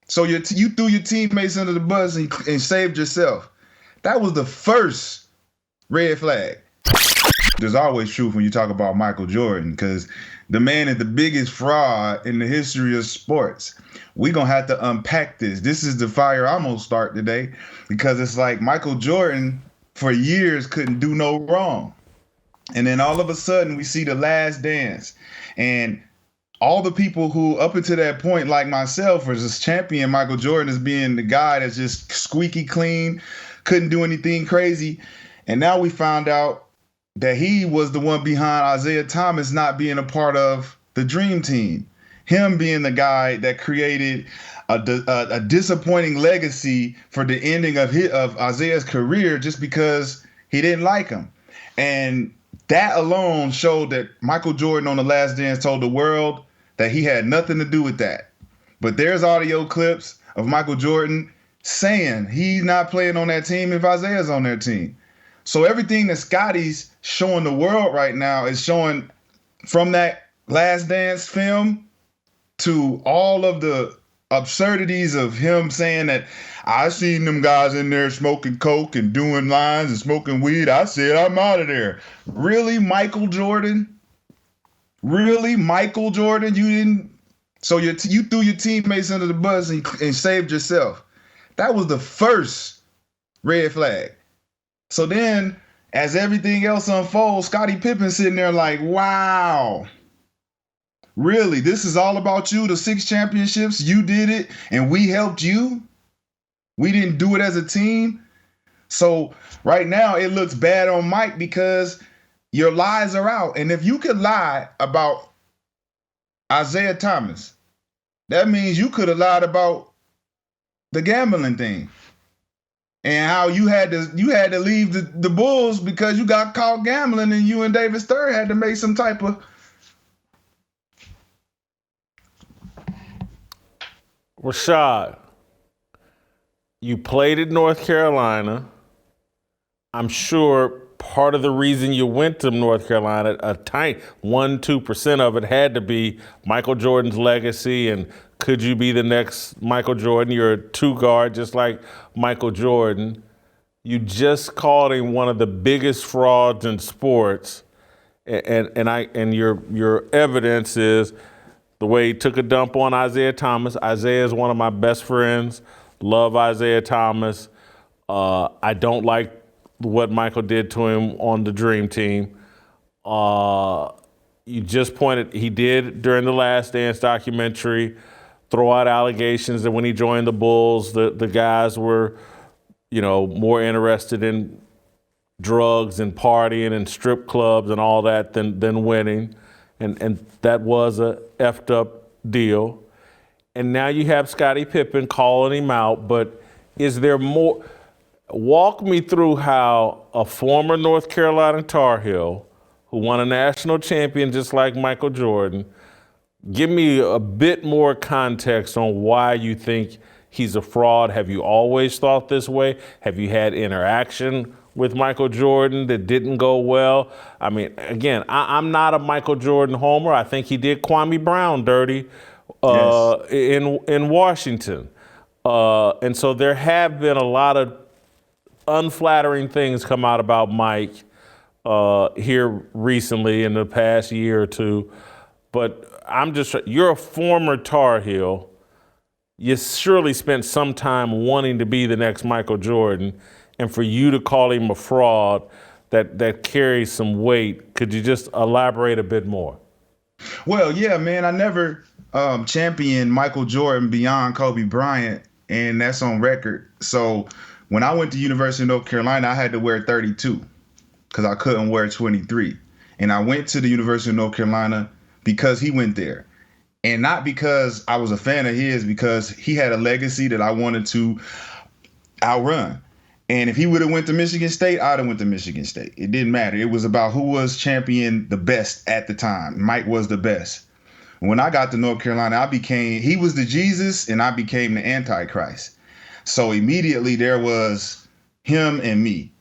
So you threw your teammates under the bus and saved yourself. That was the first red flag. There's always truth when you talk about Michael Jordan because the man is the biggest fraud in the history of sports. We're going to have to unpack this. This is the fire I'm going to start today because it's like Michael Jordan for years couldn't do no wrong. And then all of a sudden we see The Last Dance. And all the people who up until that point, like myself, was just champion Michael Jordan as being the guy that's just squeaky clean, couldn't do anything crazy. And now we found out that he was the one behind Isiah Thomas not being a part of the Dream Team. Him being the guy that created a disappointing legacy for the ending of Isiah's career just because he didn't like him. And that alone showed that Michael Jordan on The Last Dance told the world that he had nothing to do with that. But there's audio clips of Michael Jordan saying he's not playing on that team if Isiah's on their team. So everything that Scotty's showing the world right now is showing from that Last Dance film to all of the absurdities of him saying that I seen them guys in there smoking coke and doing lines and smoking weed. I said, I'm out of there. Really, Michael Jordan? Really, Michael Jordan? You didn't? So you threw your teammates under the bus and saved yourself. That was the first red flag. So then, as everything else unfolds, Scottie Pippen sitting there like, wow, really? This is all about you, the 6 championships? You did it, and we helped you? We didn't do it as a team? So right now, it looks bad on Mike because your lies are out. And if you could lie about Isiah Thomas, that means you could have lied about the gambling thing. And how you had to leave the Bulls because you got caught gambling and you and David Stern had to make some type of. Rashad, you played at North Carolina. I'm sure part of the reason you went to North Carolina, a tiny 1-2% of it had to be Michael Jordan's legacy and could you be the next Michael Jordan? You're a 2-guard just like Michael Jordan. You just called him one of the biggest frauds in sports, and your evidence is the way he took a dump on Isiah Thomas. Isiah is one of my best friends. Love Isiah Thomas. I don't like what Michael did to him on the Dream Team. You just pointed, he did during the Last Dance documentary, throw out allegations that when he joined the Bulls, the guys were, more interested in drugs and partying and strip clubs and all that than winning. And that was a effed up deal. And now you have Scottie Pippen calling him out, but is there more? Walk me through how a former North Carolina Tar Heel who won a national champion just like Michael Jordan, give me a bit more context on why you think he's a fraud. Have you always thought this way? Have you had interaction with Michael Jordan that didn't go well? I mean, again, I'm not a Michael Jordan homer. I think he did Kwame Brown dirty Yes. in Washington. And so there have been a lot of unflattering things come out about Mike here recently in the past year or two. But you're a former Tar Heel. You surely spent some time wanting to be the next Michael Jordan. And for you to call him a fraud, that carries some weight. Could you just elaborate a bit more? Well, yeah, man, I never championed Michael Jordan beyond Kobe Bryant, and that's on record. So when I went to University of North Carolina, I had to wear 32 because I couldn't wear 23. And I went to the University of North Carolina because he went there. And not because I was a fan of his, because he had a legacy that I wanted to outrun. And if he would have went to Michigan State, I'd have went to Michigan State. It didn't matter. It was about who was champion the best at the time. Mike was the best. When I got to North Carolina, he was the Jesus and I became the Antichrist. So immediately there was him and me.